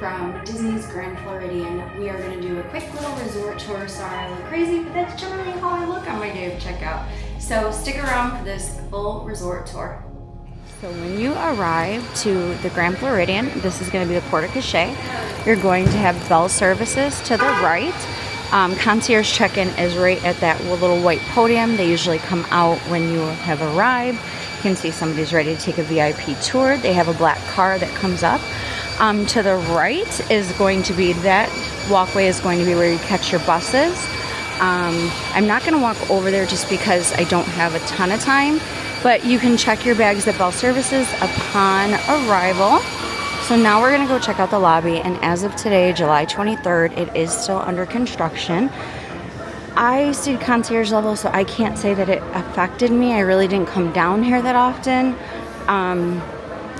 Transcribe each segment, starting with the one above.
from Disney's Grand Floridian. We are going to do a quick little resort tour. Sorry I look crazy, but that's generally how I look on my day of checkout. So stick around for this full resort tour. So when you arrive to the Grand Floridian, this is going to be the porte-cochere. You're going to have bell services to the right. Concierge check-in is right at that little white podium. They usually come out when you have arrived. You can see somebody's ready to take a VIP tour. They have a black car that comes up. To the right is going to be, that walkway is going to be where you catch your buses. I'm not going to walk over there just because I don't have a ton of time, but you can check your bags at bell services upon arrival. So now we're going to go check out the lobby, and as of today, July 23rd, it is still under construction. I stayed concierge level, so I can't say that it affected me. I really didn't come down here that often.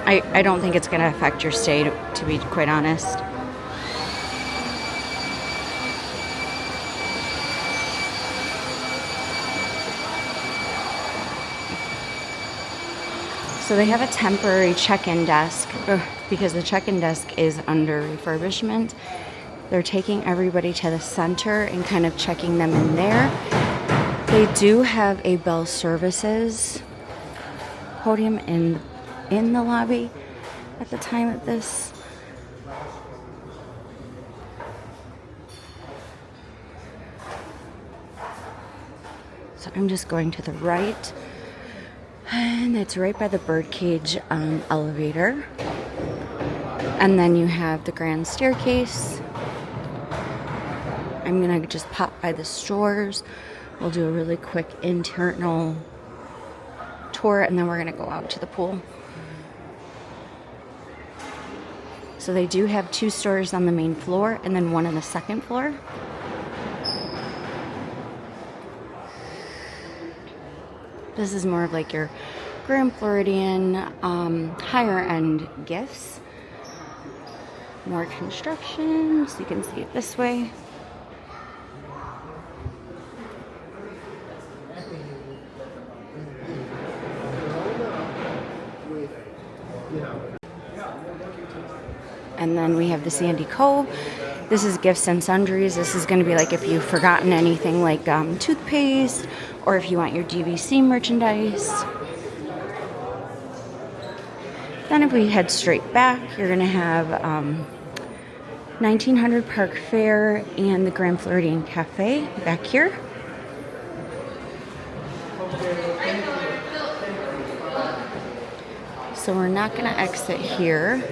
I don't think it's going to affect your stay, to be quite honest. So they have a temporary check-in desk because the check-in desk is under refurbishment. They're taking everybody to the center and kind of checking them in there. They do have a bell services podium in the lobby at the time of this. So I'm just going to the right. And it's right by the birdcage elevator. And then you have the grand staircase. I'm gonna just pop by the stores. We'll do a really quick internal tour, and then we're gonna go out to the pool. So they do have 2 stores on the main floor and then 1 on the second floor. This is more of like your Grand Floridian higher end gifts. More construction, so you can see it this way. And then we have the Sandy Cove. This is gifts and sundries. This is going to be like if you've forgotten anything like toothpaste, or if you want your DVC merchandise. Then if we head straight back, you're going to have 1900 Park Fair and the Grand Floridian Cafe back here. So we're not going to exit here.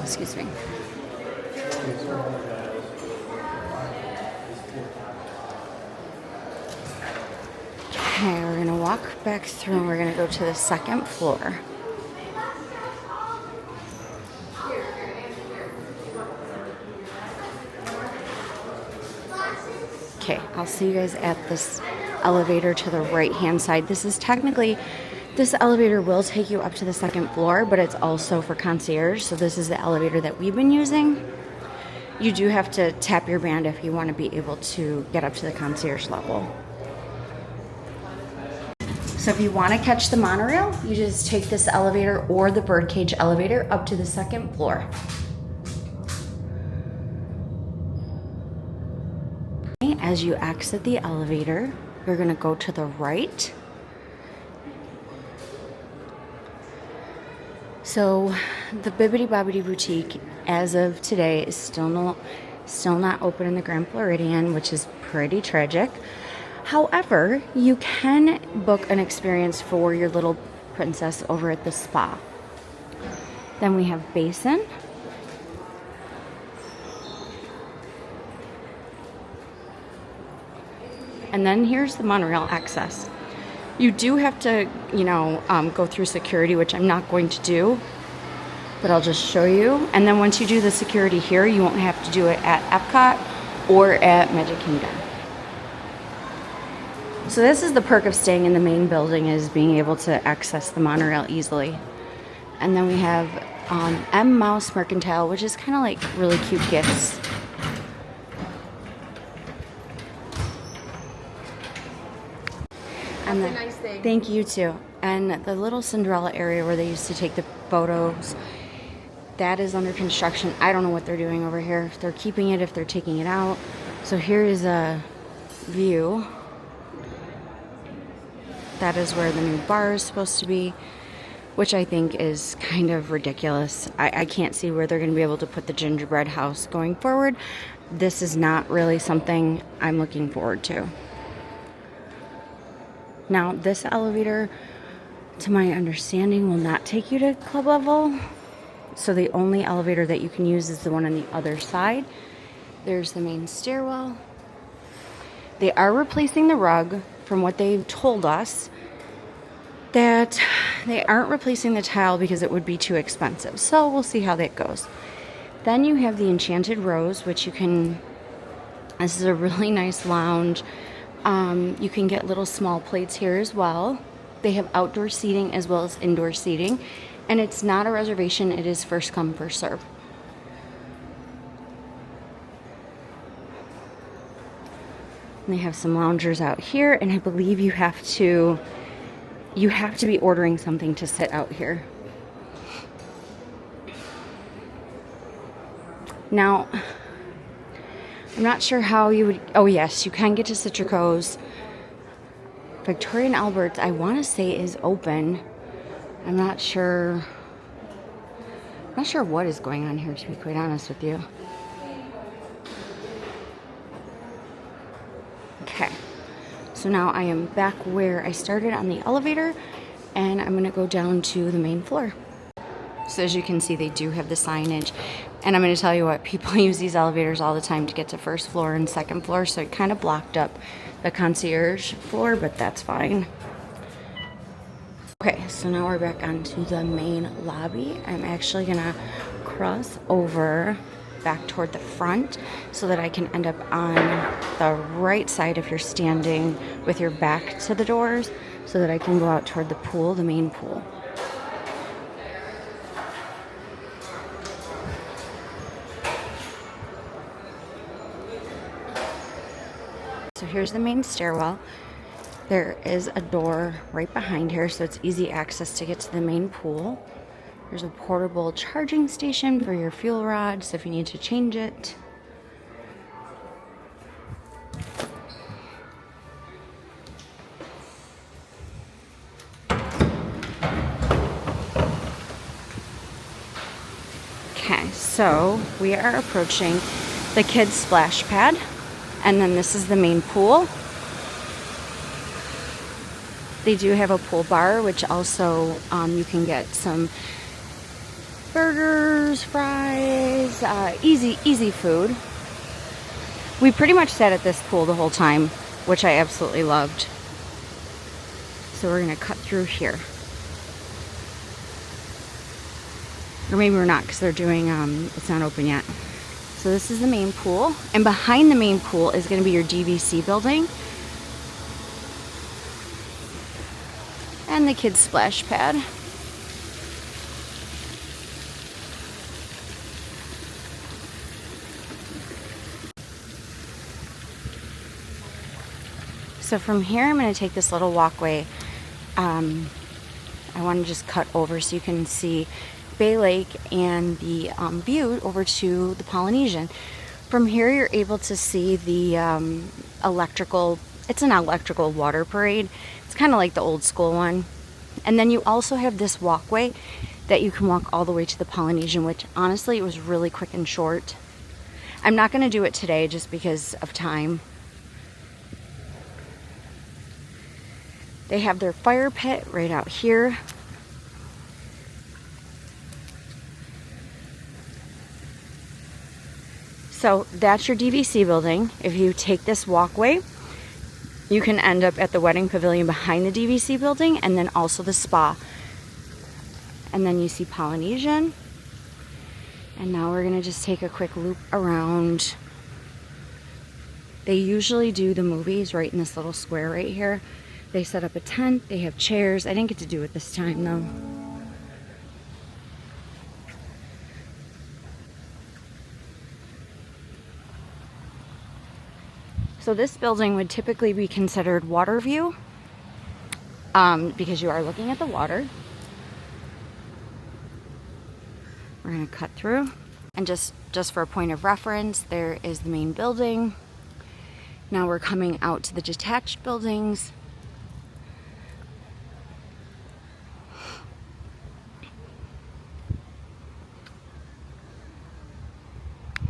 Excuse me. Okay, we're gonna walk back through and we're gonna go to the second floor. Okay, I'll see you guys at this elevator to the right hand side. This elevator will take you up to the second floor, but it's also for concierge. So this is the elevator that we've been using. You do have to tap your band if you want to be able to get up to the concierge level. So if you want to catch the monorail, you just take this elevator or the birdcage elevator up to the second floor. As you exit the elevator, you're going to go to the right. So the Bibbidi Bobbidi Boutique, as of today, is still not open in the Grand Floridian, which is pretty tragic. However, you can book an experience for your little princess over at the spa. Then we have Basin. And then here's the monorail access. You do have to, go through security, which I'm not going to do, but I'll just show you. And then once you do the security here, you won't have to do it at Epcot or at Magic Kingdom. So this is the perk of staying in the main building, is being able to access the monorail easily. And then we have M Mouse Mercantile, which is kind of like really cute gifts. And That's a nice thing. Thank you too. And the little Cinderella area where they used to take the photos That is under construction. I don't know what they're doing over here. If they're keeping it, if they're taking it out. So here is a view. That is where the new bar is supposed to be, which I think is kind of ridiculous. I can't see where they're going to be able to put the gingerbread house going forward. This is not really something I'm looking forward to. Now, this elevator, to my understanding, will not take you to club level. So the only elevator that you can use is the one on the other side. There's the main stairwell. They are replacing the rug, from what they've told us, that they aren't replacing the tile because it would be too expensive. So we'll see how that goes. Then you have the Enchanted Rose, which you can, this is a really nice lounge. You can get little small plates here as well. They have outdoor seating as well as indoor seating. And it's not a reservation, it is first come, first serve. And they have some loungers out here, and I believe you have to be ordering something to sit out here. Now, I'm not sure how you would, oh yes, you can get to Citrico's. Victorian Albert's, I want to say, is open. I'm not sure what is going on here, to be quite honest with you. Okay, so now I am back where I started on the elevator, and I'm going to go down to the main floor. So as you can see, they do have the signage, and I'm going to tell you what, people use these elevators all the time to get to first floor and second floor, so it kind of blocked up the concierge floor, but that's fine. Okay, so now we're back onto the main lobby. I'm actually gonna cross over back toward the front so that I can end up on the right side if you're standing with your back to the doors, so that I can go out toward the pool, the main pool. So here's the main stairwell. There is a door right behind here, so it's easy access to get to the main pool. There's a portable charging station for your fuel rods if you need to change it. Okay, so we are approaching the kids' splash pad, and then this is the main pool. They do have a pool bar, which also you can get some burgers, fries, easy food. We pretty much sat at this pool the whole time, which I absolutely loved. So we're gonna cut through here. Or maybe we're not, because they're doing, it's not open yet. So this is the main pool, and behind the main pool is gonna be your DVC building. And the kids' splash pad. So from here, I'm going to take this little walkway. I want to just cut over so you can see Bay Lake and the view over to the Polynesian. From here, you're able to see the electrical, it's an electrical water parade. It's kind of like the old school one. And then you also have this walkway that you can walk all the way to the Polynesian, which honestly, it was really quick and short. I'm not going to do it today just because of time. They have their fire pit right out here. So that's your DVC building. If you take this walkway, you can end up at the wedding pavilion behind the DVC building, and then also the spa. And then you see Polynesian. And now we're gonna just take a quick loop around. They usually do the movies right in this little square right here. They set up a tent, they have chairs. I didn't get to do it this time though. So this building would typically be considered water view because you are looking at the water. We're We're gonna cut through. And just for a point of reference, there is the main building. Now we're coming out to the detached buildings.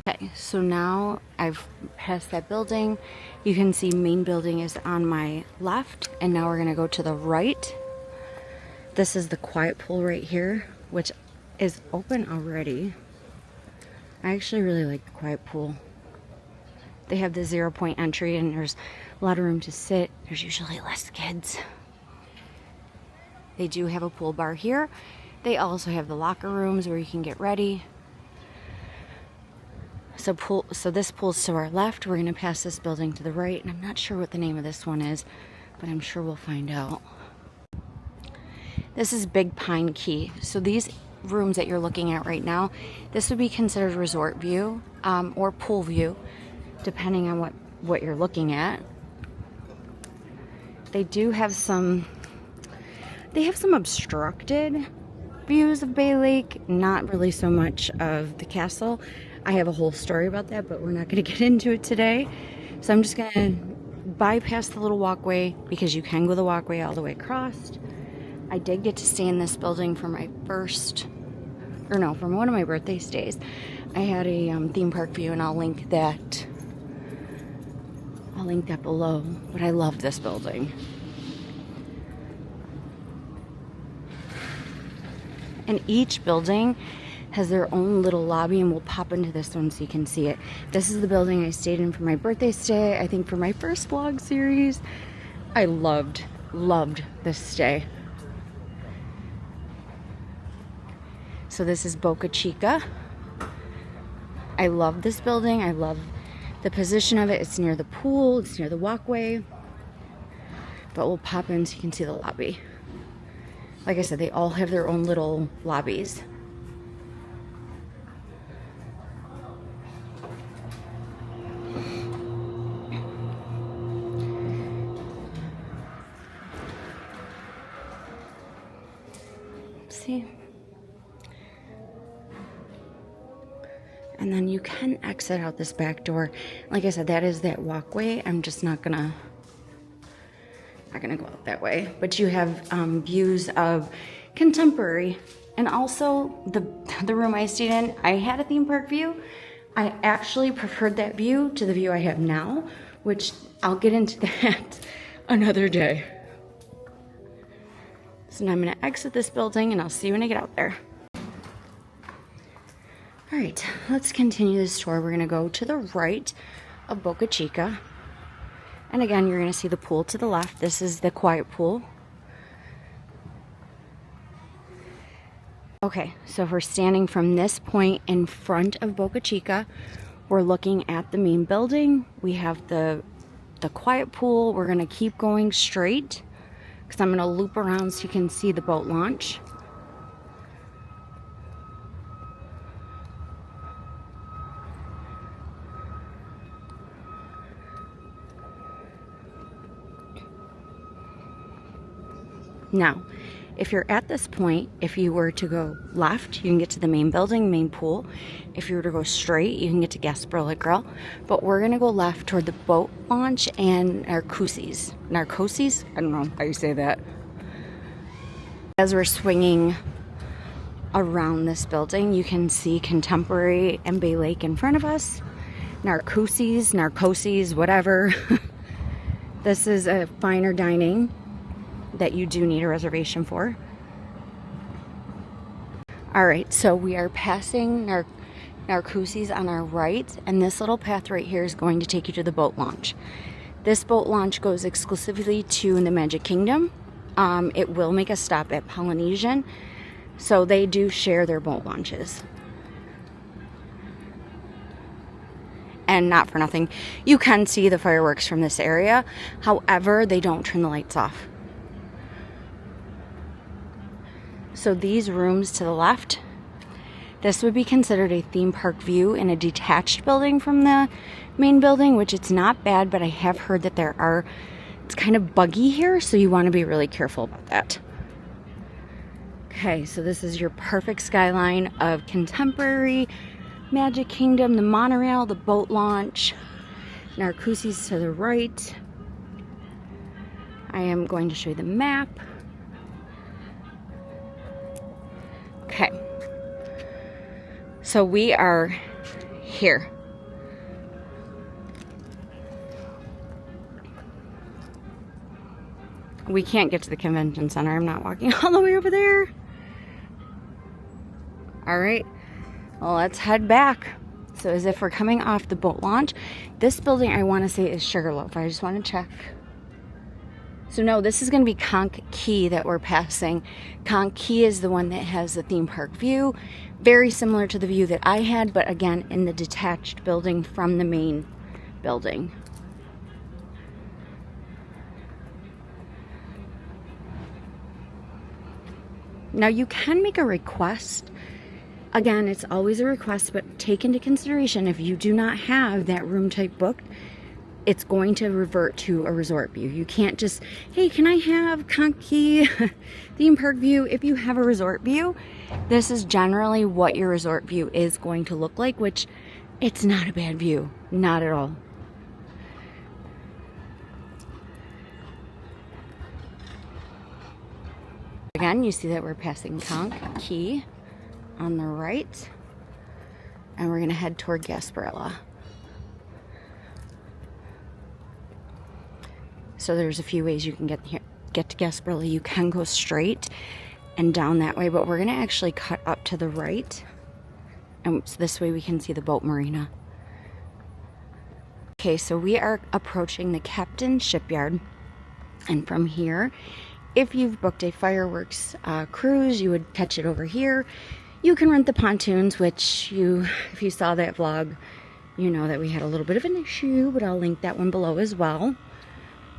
Okay, so now I've passed that building. You can see main building is on my left, and now we're gonna go to the right. This is the quiet pool right here, which is open already. I actually really like the quiet pool. They have the 0-point entry and there's a lot of room to sit. There's usually less kids. They do have a pool bar here. They also have the locker rooms where you can get ready. So this pool's to our left. We're gonna pass this building to the right, and I'm not sure what the name of this one is, but I'm sure we'll find out. This is Big Pine Key. So these rooms that you're looking at right now, this would be considered resort view or pool view, depending on what you're looking at. They do have some obstructed views of Bay Lake, not really so much of the castle. I have a whole story about that, but we're not going to get into it today. So I'm just going to bypass the little walkway because you can go the walkway all the way across. I did get to stay in this building for my from one of my birthday stays. I had a theme park view, and I'll link that below. But I love this building. And each building has their own little lobby, and we'll pop into this one so you can see it. This is the building I stayed in for my birthday stay, I think for my first vlog series. I loved this stay. So this is Boca Chica. I love this building. I love the position of it. It's near the pool, it's near the walkway. But we'll pop in so you can see the lobby. Like I said, they all have their own little lobbies. See? And then you can exit out this back door. Like I said, that is that walkway. I'm just not gonna go out that way. But you have views of contemporary, and also the room I stayed in, I had a theme park view. I actually preferred that view to the view I have now, which I'll get into that another day. So now I'm gonna exit this building, and I'll see you when I get out there. All right, let's continue this tour. We're gonna go to the right of Boca Chica. And again, you're gonna see the pool to the left. This is the quiet pool. Okay, so if we're standing from this point in front of Boca Chica, we're looking at the main building. We have the quiet pool. We're gonna keep going straight because I'm gonna loop around so you can see the boat launch. Now, if you're at this point, if you were to go left, you can get to the main building, main pool. If you were to go straight, you can get to Gasparilla Grill. But we're gonna go left toward the boat launch and Narcoossee's. Narcoossee's? I don't know how you say that. As we're swinging around this building, you can see Contemporary and Bay Lake in front of us. Narcoossee's, whatever. This is a finer dining that you do need a reservation for. All right, so we are passing Narcoossee's on our right, and this little path right here is going to take you to the boat launch. This boat launch goes exclusively to the Magic Kingdom. It will make a stop at Polynesian, so they do share their boat launches. And not for nothing, you can see the fireworks from this area. However, they don't turn the lights off. So these rooms to the left, this would be considered a theme park view in a detached building from the main building, which it's not bad, but I have heard that it's kind of buggy here, so you want to be really careful about that. Okay, so this is your perfect skyline of contemporary Magic Kingdom, the monorail, the boat launch, Narcoossee's to the right. I am going to show you the map. Okay, so we are here. We can't get to the convention center. I'm not walking all the way over there. All right, well, let's head back. So as if we're coming off the boat launch, this building I want to say is Sugarloaf. I just want to check. So no, this is going to be Conch Key that we're passing. Conch Key is the one that has the theme park view. Very similar to the view that I had, but again, in the detached building from the main building. Now you can make a request. Again, it's always a request, but take into consideration if you do not have that room type booked, it's going to revert to a resort view. You can't just, hey, can I have Conch Key theme park view? If you have a resort view, this is generally what your resort view is going to look like, which it's not a bad view, not at all. Again, you see that we're passing Conch Key on the right, and we're gonna head toward Gasparilla. So there's a few ways you can get to Gasparilla. You can go straight and down that way, but we're gonna actually cut up to the right, and so this way we can see the boat marina. Okay, so we are approaching the Captain Shipyard, and from here, if you've booked a fireworks cruise, you would catch it over here. You can rent the pontoons, which if you saw that vlog, you know that we had a little bit of an issue, but I'll link that one below as well.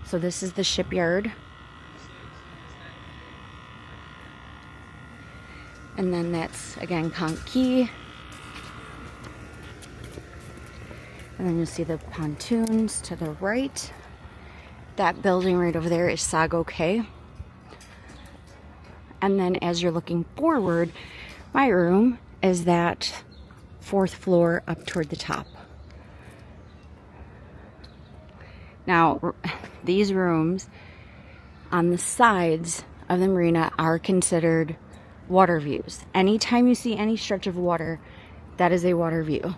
So this is the shipyard. And then that's, again, Conch Key. And then you'll see the pontoons to the right. That building right over there is Sago Cay. And then as you're looking forward, my room is that 4th floor up toward the top. Now, these rooms on the sides of the marina are considered water views. Anytime you see any stretch of water, that is a water view.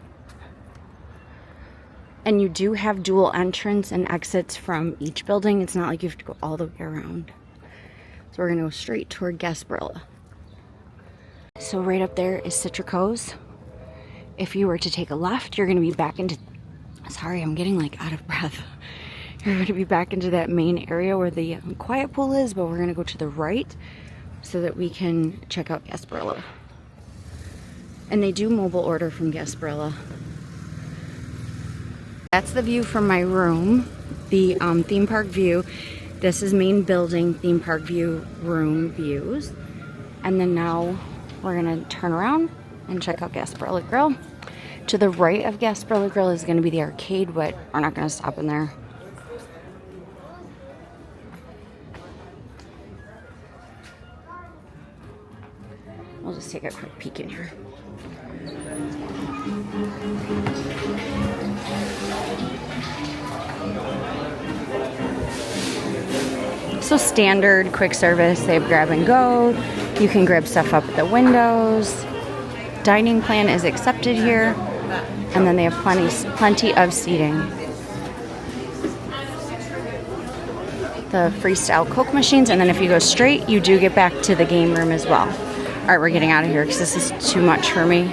And you do have dual entrance and exits from each building. It's not like you have to go all the way around. So we're gonna go straight toward Gasparilla. So right up there is Citrico's. If you were to take a left, you're gonna be back into, sorry, I'm getting like out of breath. You're gonna be back into that main area where the quiet pool is, but we're gonna go to the right so that we can check out Gasparilla. And they do mobile order from Gasparilla. That's the view from my room, the theme park view. This is main building, theme park view, room views. And then now we're gonna turn around and check out Gasparilla Grill. To the right of Gasparilla Grill is gonna be the arcade, but we're not gonna stop in there. We'll just take a quick peek in here. So standard quick service, they have grab and go. You can grab stuff up at the windows. Dining plan is accepted here. And then they have plenty of seating. The freestyle Coke machines, and then if you go straight, you do get back to the game room as well. All right, we're getting out of here because this is too much for me.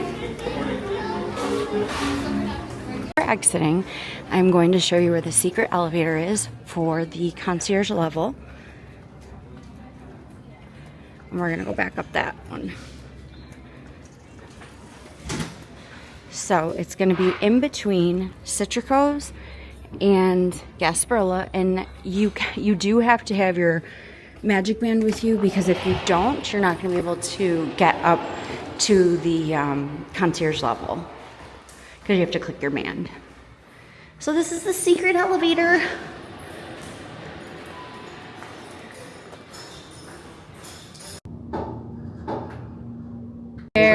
Before exiting, I'm going to show you where the secret elevator is for the concierge level. And we're gonna go back up that one. So it's gonna be in between Citrico's and Gasparilla, and you do have to have your Magic Band with you, because if you don't, you're not gonna be able to get up to the concierge level because you have to click your band. So this is the secret elevator.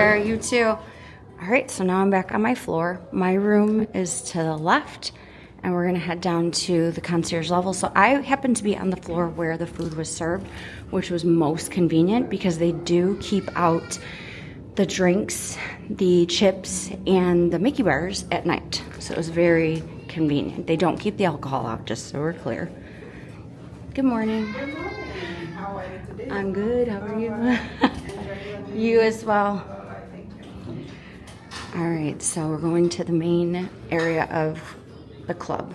care. You too. All right, so now I'm back on my floor. My room is to the left, and we're gonna head down to the concierge level. So I happen to be on the floor where the food was served, which was most convenient because they do keep out the drinks, the chips, and the Mickey bars at night. So it was very convenient. They don't keep the alcohol out, just so we're clear. Good morning. Good morning. How are you today? I'm good. How are you? You as well. All right, so we're going to the main area of the club.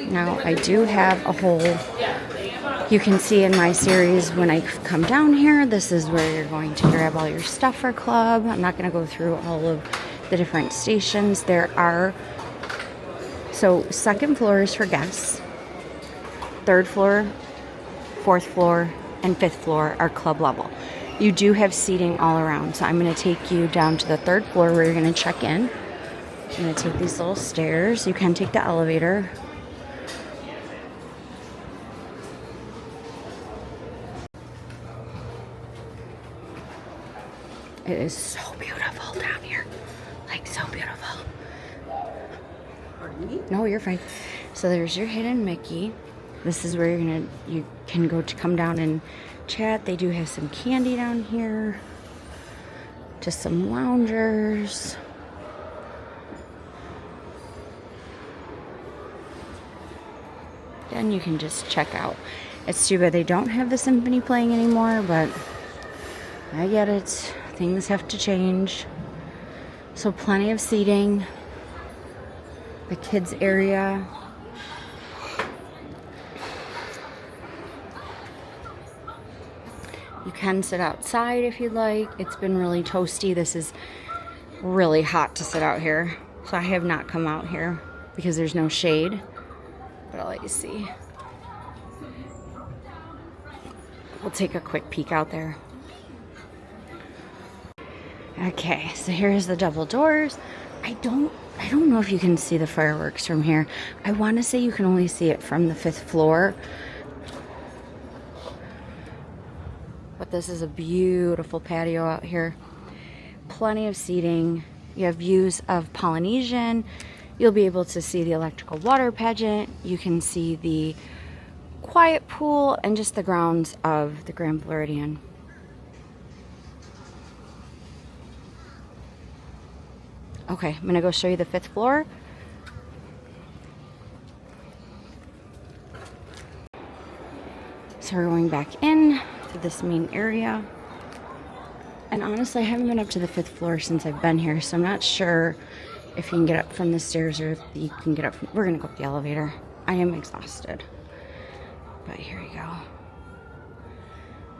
Now, I do have a whole, you can see in my series when I come down here, this is where you're going to grab all your stuff for club. I'm not going to go through all of the different stations. There are, so second floor is for guests, third floor, fourth floor, and fifth floor are club level. You do have seating all around, so I'm going to take you down to the third floor where you're going to check in. I'm going to take these little stairs. You can take the elevator. It is so beautiful down here. Like, so beautiful. Pardon me? No, you're fine. So there's your hidden Mickey. This is where you can go to come down and chat. They do have some candy down here. Just some loungers. Then you can just check out. It's too bad they don't have the symphony playing anymore, but I get it. Things have to change. So plenty of seating. The kids area. You can sit outside if you'd like. It's been really toasty. This is really hot to sit out here. So I have not come out here because there's no shade. But I'll let you see. We'll take a quick peek out there. Okay, so here's the double doors. I don't know if you can see the fireworks from here. I want to say you can only see it from the fifth floor. But this is a beautiful patio out here. Plenty of seating. You have views of Polynesian. You'll be able to see the electrical water pageant. You can see the quiet pool and just the grounds of the Grand Floridian. Okay, I'm gonna go show you the fifth floor. So we're going back in to this main area. And honestly, I haven't been up to the fifth floor since I've been here, so I'm not sure if you can get up from the stairs or if you can get up from, we're gonna go up the elevator. I am exhausted, but here you go.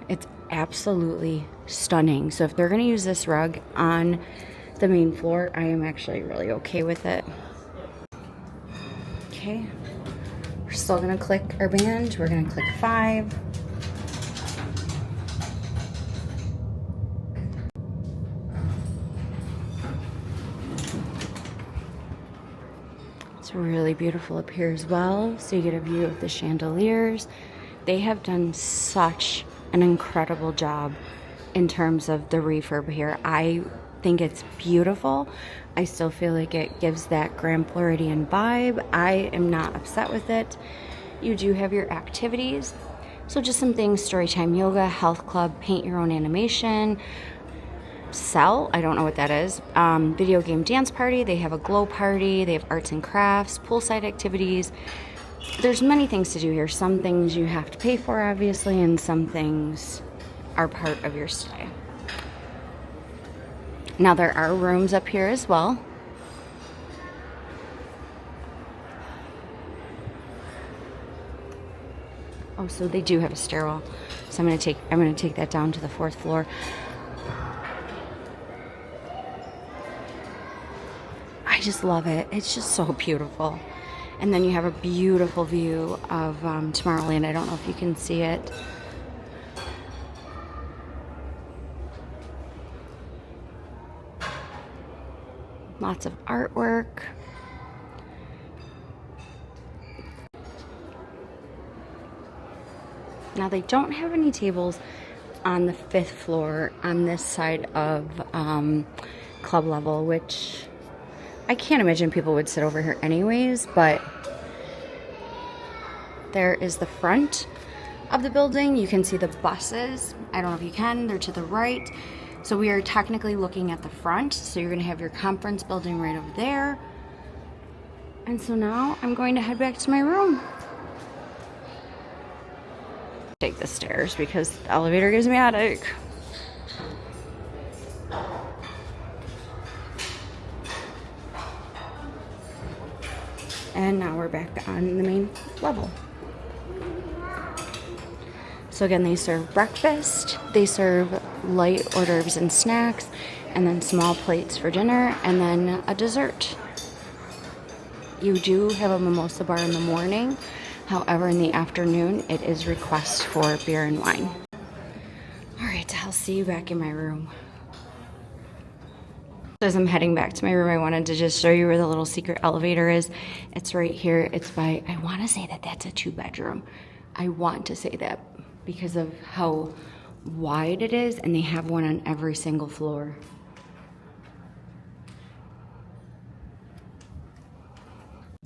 It's absolutely stunning. So if they're gonna use this rug on the main floor, I am actually really okay with it. Okay, we're still gonna click our band. We're gonna click 5. It's really beautiful up here as well. So you get a view of the chandeliers. They have done such an incredible job in terms of the refurb here. I think it's beautiful. I still feel like it gives that Grand Floridian vibe. I am not upset with it. You do have your activities. So just some things: storytime yoga, health club, paint your own animation, cell, I don't know what that is, video game dance party. They have a glow party. They have arts and crafts, poolside activities. There's many things to do here. Some things you have to pay for, obviously, and some things are part of your stay. Now there are rooms up here as well. Oh, so they do have a stairwell. So I'm gonna take that down to the 4th floor. I just love it. It's just so beautiful. And then you have a beautiful view of Tomorrowland. I don't know if you can see it. Lots of artwork. Now they don't have any tables on the 5th floor on this side of club level, which I can't imagine people would sit over here anyways, but there is the front of the building. You can see the buses. I don't know if you can, they're to the right. So we are technically looking at the front. So you're gonna have your conference building right over there. And so now I'm going to head back to my room. Take the stairs because the elevator gives me a headache. And now we're back on the main level. So again, they serve breakfast, they serve light hors d'oeuvres and snacks, and then small plates for dinner, and then a dessert. You do have a mimosa bar in the morning. However, in the afternoon, it is request for beer and wine. All right, I'll see you back in my room. As I'm heading back to my room, I wanted to just show you where the little secret elevator is. It's right here. It's by, I want to say that that's a 2-bedroom. I want to say that because of how wide it is, and they have one on every single floor.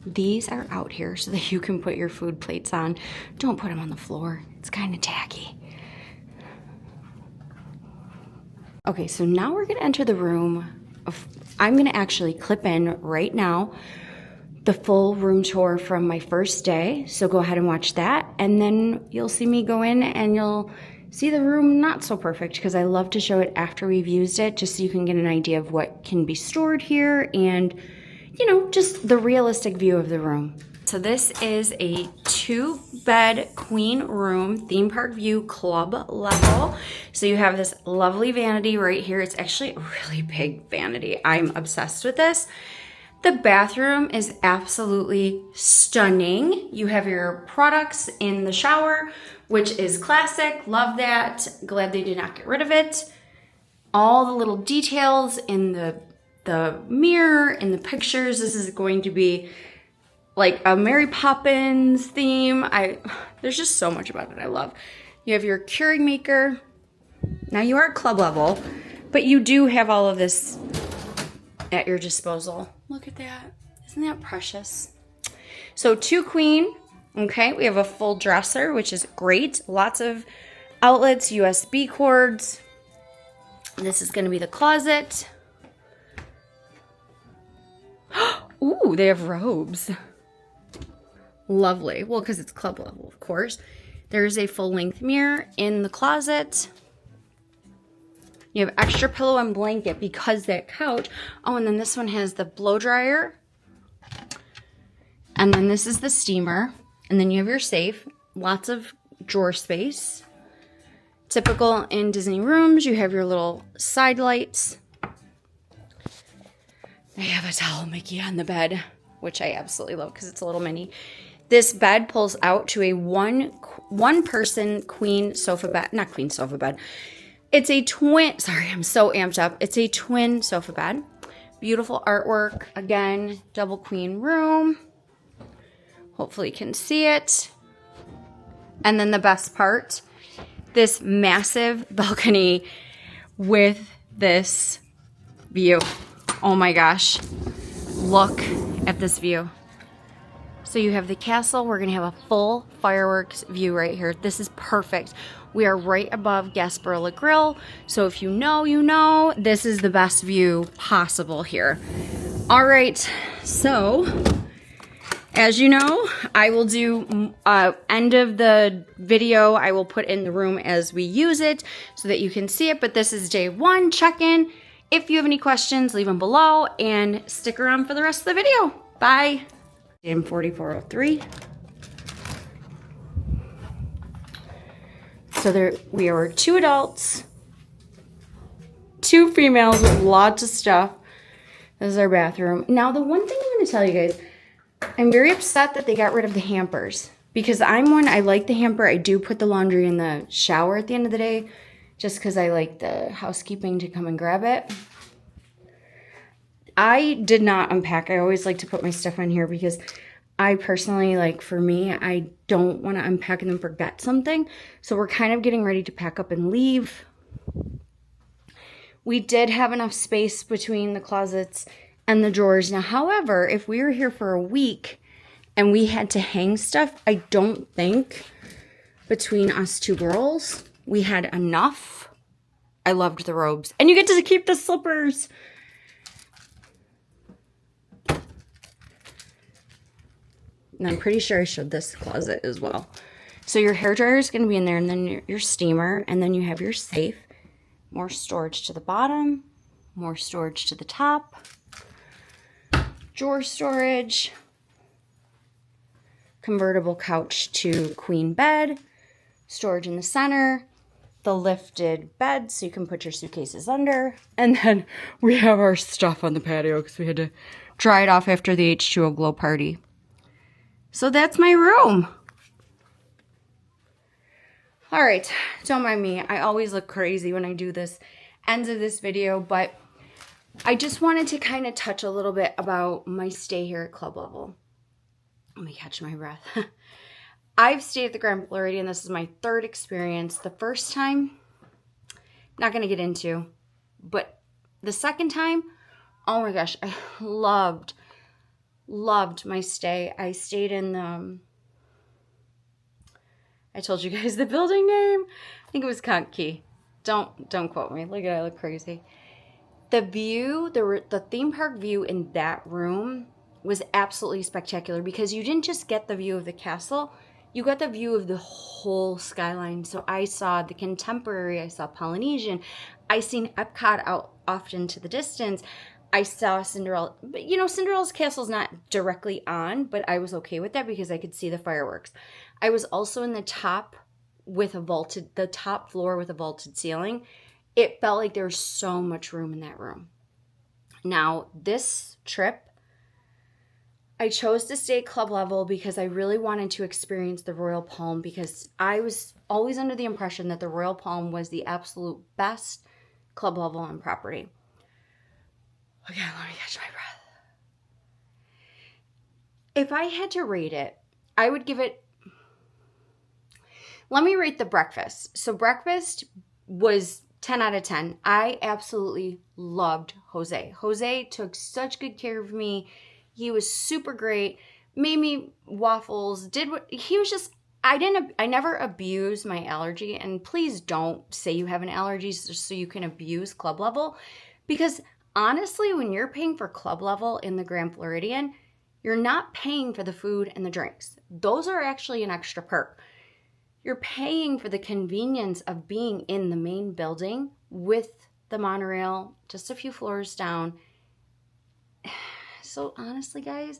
These are out here so that you can put your food plates on. Don't put them on the floor. It's kind of tacky. Okay, so now we're gonna enter the room. I'm gonna actually clip in right now the full room tour from my first day. So go ahead and watch that. And then you'll see me go in and you'll see the room not so perfect, because I love to show it after we've used it, just so you can get an idea of what can be stored here and, you know, just the realistic view of the room. So this is a 2-bed queen room, theme park view, club level. So you have this lovely vanity right here. It's actually a really big vanity. I'm obsessed with this. The bathroom is absolutely stunning. You have your products in the shower, which is classic. Love that. Glad they did not get rid of it. All the little details in the mirror, in the pictures. This is going to be like a Mary Poppins theme. There's just so much about it I love. You have your Keurig maker. Now you are at club level, but you do have all of this at your disposal. Look at that. Isn't that precious? So 2 queen. Okay, we have a full dresser, which is great. Lots of outlets, USB cords. This is going to be the closet. Ooh, they have robes. Lovely. Well, because it's club level, of course. There's a full-length mirror in the closet. You have extra pillow and blanket because that couch. Oh, and then this one has the blow dryer. And then this is the steamer. And then you have your safe. Lots of drawer space. Typical in Disney rooms, you have your little side lights. I have a towel Mickey on the bed, which I absolutely love because it's a little mini. This bed pulls out to a one person queen sofa bed. Not queen sofa bed. It's a twin. Sorry, I'm so amped up. It's a twin sofa bed. Beautiful artwork. Again, double queen room. Hopefully you can see it. And then the best part, this massive balcony with this view. Oh my gosh. Look at this view. So you have the castle. We're going to have a full fireworks view right here. This is perfect. We are right above Gasparilla Grill. So if you know, you know, this is the best view possible here. All right. So as you know, I will do end of the video. I will put in the room as we use it so that you can see it. But this is day 1 check-in. If you have any questions, leave them below and stick around for the rest of the video. Bye. In 4403. So there we are 2 adults, 2 females with lots of stuff. This is our bathroom. Now the one thing I'm going to tell you guys, I'm very upset that they got rid of the hampers because I like the hamper. I do put the laundry in the shower at the end of the day just because I like the housekeeping to come and grab it. I did not unpack. I always like to put my stuff on here because I personally, like for me, I don't want to unpack and then forget something. So we're kind of getting ready to pack up and leave. We did have enough space between the closets and the drawers. Now, however, if we were here for a week and we had to hang stuff, I don't think between us two girls, we had enough. I loved the robes. And you get to keep the slippers. And I'm pretty sure I showed this closet as well. So your hairdryer is going to be in there, and then your steamer, and then you have your safe. More storage to the bottom, more storage to the top, drawer storage, convertible couch to queen bed, storage in the center, the lifted bed so you can put your suitcases under, and then we have our stuff on the patio because we had to dry it off after the H2O glow party. So that's my room. All right, don't mind me. I always look crazy when I do this ends of this video, but I just wanted to kind of touch a little bit about my stay here at Club Level. Let me catch my breath. I've stayed at the Grand Floridian. This is my third experience. The first time, not going to get into, but the second time, oh my gosh, I loved my stay. I stayed in I told you guys the building name. I think it was Conky. Don't quote me. Look at it, I look crazy. The view, the theme park view in that room was absolutely spectacular because you didn't just get the view of the castle, you got the view of the whole skyline. So I saw the Contemporary, I saw Polynesian, I seen Epcot out off into the distance. I saw Cinderella, but you know, Cinderella's castle's not directly on, but I was okay with that because I could see the fireworks. I was also in the top floor with a vaulted ceiling. It felt like there was so much room in that room. Now, this trip, I chose to stay at Club Level because I really wanted to experience the Royal Palm because I was always under the impression that the Royal Palm was the absolute best Club Level on property. Okay, let me catch my breath. If I had to rate it, I would give it... Let me rate the breakfast. So breakfast was 10 out of 10. I absolutely loved Jose. Jose took such good care of me. He was super great. Made me waffles. He was just... I never abused my allergy. And please don't say you have an allergy so you can abuse Club Level. Because... honestly, when you're paying for Club Level in the Grand Floridian, you're not paying for the food and the drinks. Those are actually an extra perk. You're paying for the convenience of being in the main building with the monorail just a few floors down. So honestly, guys,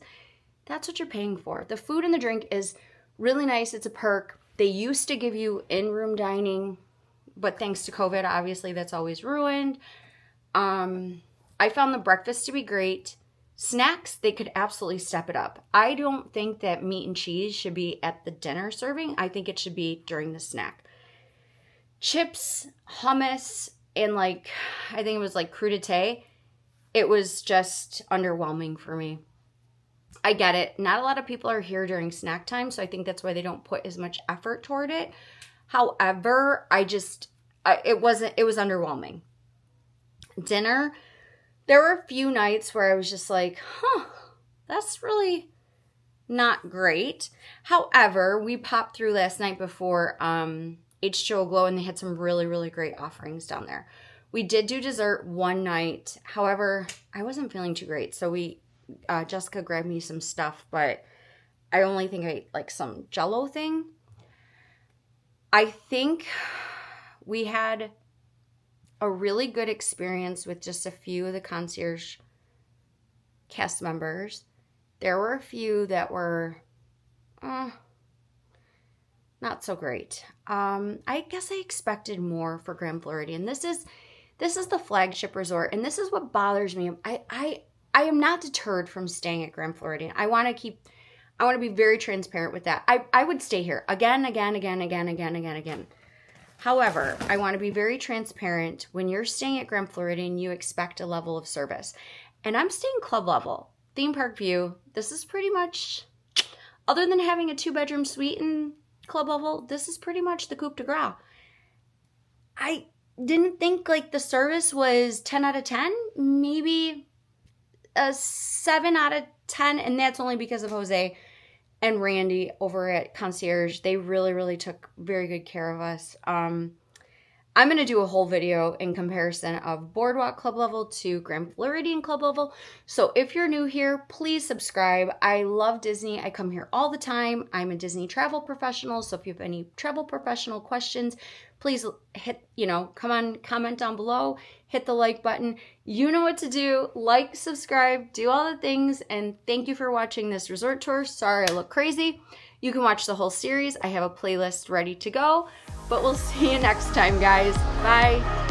that's what you're paying for. The food and the drink is really nice. It's a perk. They used to give you in-room dining, but thanks to COVID, obviously that's always ruined. I found the breakfast to be great. Snacks, they could absolutely step it up. I don't think that meat and cheese should be at the dinner serving. I think it should be during the snack. Chips, hummus, and I think it was crudité. It was just underwhelming for me. I get it. Not a lot of people are here during snack time, so I think that's why they don't put as much effort toward it. However, it was underwhelming. Dinner, there were a few nights where I was just like, that's really not great. However, we popped through last night before H2O Glow, and they had some really, really great offerings down there. We did do dessert one night. However, I wasn't feeling too great, so Jessica grabbed me some stuff, but I only think I ate some Jell-O thing. I think we had a really good experience with just a few of the concierge cast members. There were a few that were not so great. I guess I expected more for Grand Floridian. This is the flagship resort, and this is what bothers me. I am not deterred from staying at Grand Floridian. I want to be very transparent with that. I would stay here again. However, I want to be very transparent. When you're staying at Grand Floridian, you expect a level of service. And I'm staying Club Level. Theme park view. This is pretty much other than having a 2-bedroom suite in club level, this is pretty much the coupe de grace. I didn't think like the service was 10 out of 10, maybe a 7 out of 10, and that's only because of Jose and Randy over at Concierge. They really took very good care of us. I'm going to do a whole video in comparison of Boardwalk Club Level to Grand Floridian Club Level. So if you're new here, please subscribe. I love Disney. I come here all the time. I'm a Disney travel professional. So if you have any travel professional questions, please hit, comment down below, hit the like button. You know what to do. Like, subscribe, do all the things. And thank you for watching this resort tour. Sorry I look crazy. You can watch the whole series. I have a playlist ready to go. But we'll see you next time, guys. Bye.